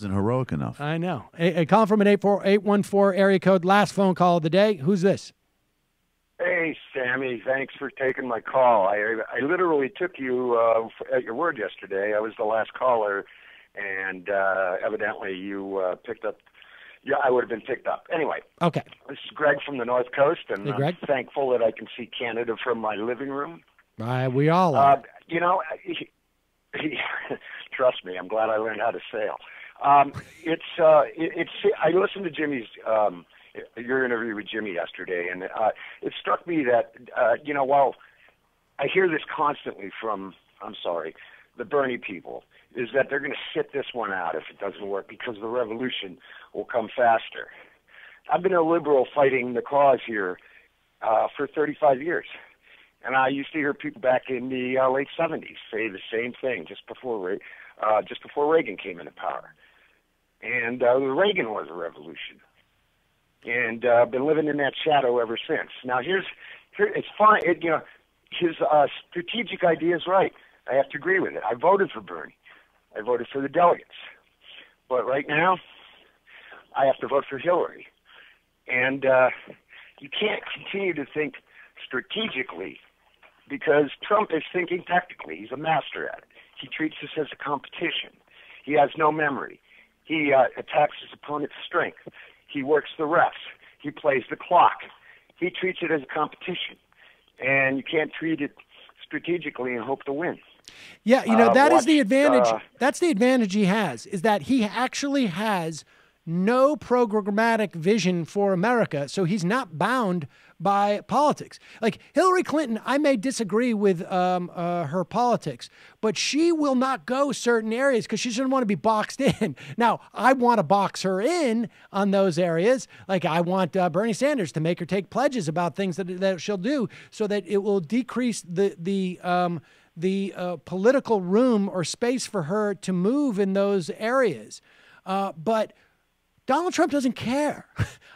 Wasn't heroic enough. I know. A call from an 814 area code. Last phone call of the day. Who's this? Hey, Sammy. Thanks for taking my call. I literally took you at your word yesterday. I was the last caller, and evidently you picked up. Yeah, I would have been picked up. Anyway. Okay. This is Greg from the North Coast, and Hey, Greg. I'm thankful that I can see Canada from my living room. We all are. You know, trust me, I'm glad I learned how to sail. It's. I listened to Jimmy's your interview with Jimmy yesterday, and it struck me that while I hear this constantly from, the Bernie people, is that they're going to sit this one out if it doesn't work because the revolution will come faster. I've been a liberal fighting the cause here for 35 years. And I used to hear people back in the late 70s say the same thing just before Reagan came into power. And Reagan was a revolution. And I've been living in that shadow ever since. Now, it's fine. His strategic idea is right. I have to agree with it. I voted for Bernie. I voted for the delegates. But right now, I have to vote for Hillary. And you can't continue to think strategically because Trump is thinking tactically. He's a master at it. He treats this as a competition. He has no memory. He attacks his opponent's strength. He works the refs. He plays the clock. He treats it as a competition. And you can't treat it strategically and hope to win. Yeah, that is the advantage. That's the advantage he has, is that he actually has no programmatic vision for America, so he's not bound by politics. Like Hillary Clinton, I may disagree with her politics, but she will not go certain areas because she doesn't want to be boxed in. Now, I want to box her in on those areas. Like I want Bernie Sanders to make her take pledges about things that she'll do so that it will decrease the political room or space for her to move in those areas. But Donald Trump doesn't care.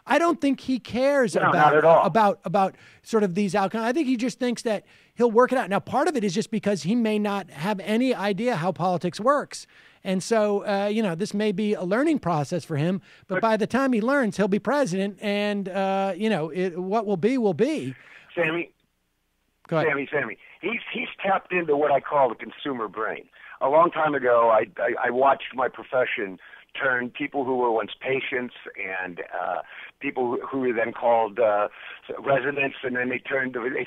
I don't think he cares about sort of these outcomes. I think he just thinks that he'll work it out. Now, part of it is just because he may not have any idea how politics works. And so, this may be a learning process for him. But by the time he learns, he'll be president. And, what will be, will be. Sammy. Go ahead. Sammy. He's tapped into what I call the consumer brain. A long time ago, I watched my profession turn people who were once patients and people who were then called residents, and then they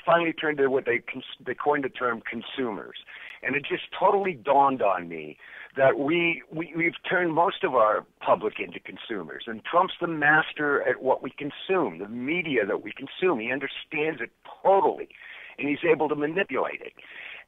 finally turned to what they coined the term consumers. And it just totally dawned on me that we've turned most of our public into consumers. And Trump's the master at what we consume, the media that we consume. He understands it totally, and he's able to manipulate it.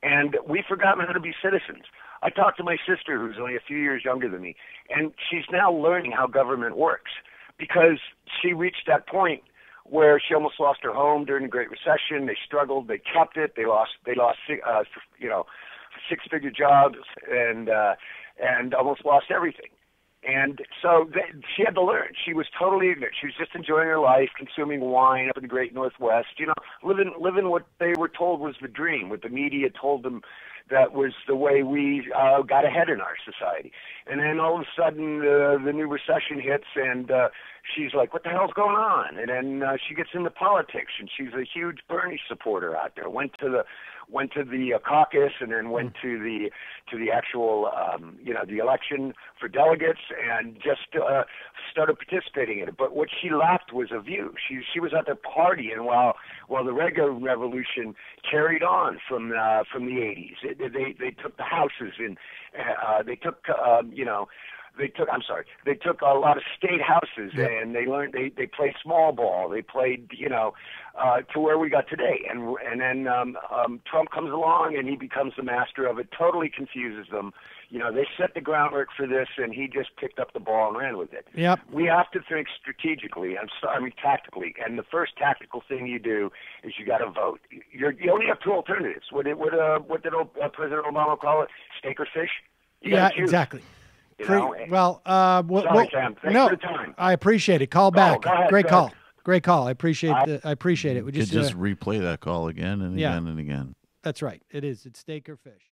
And we've forgotten how to be citizens. I talked to my sister, who's only a few years younger than me, and she's now learning how government works because she reached that point where she almost lost her home during the Great Recession. They struggled. They kept it. They lost six-figure jobs and almost lost everything. And so she had to learn. She was totally ignorant. She was just enjoying her life, consuming wine up in the Great Northwest, living what they were told was the dream, what the media told them that was the way we got ahead in our society. And then all of a sudden, the new recession hits, and she's like, what the hell's going on? And then she gets into politics, and she's a huge Bernie supporter out there. Went to the caucus, and then went to the actual the election for delegates, and just started participating in it. But what she lacked was a view. She was at the party, and while the regular revolution carried on from the 80s, they took the houses and they took a lot of state houses, and they played small ball. They played, to where we got today. And then Trump comes along, and he becomes the master of it, totally confuses them. They set the groundwork for this, and he just picked up the ball and ran with it. Yep. We have to think strategically, tactically. And the first tactical thing you do is you got to vote. You only have two alternatives. What did President Obama call it? Steak or fish? Yeah, exactly. Sorry, Sam. Thanks for the time. I appreciate it. Call back. Go ahead, Great call. Great call. I appreciate it. We You could just replay that call again and again and again. That's right. It is. It's steak or fish.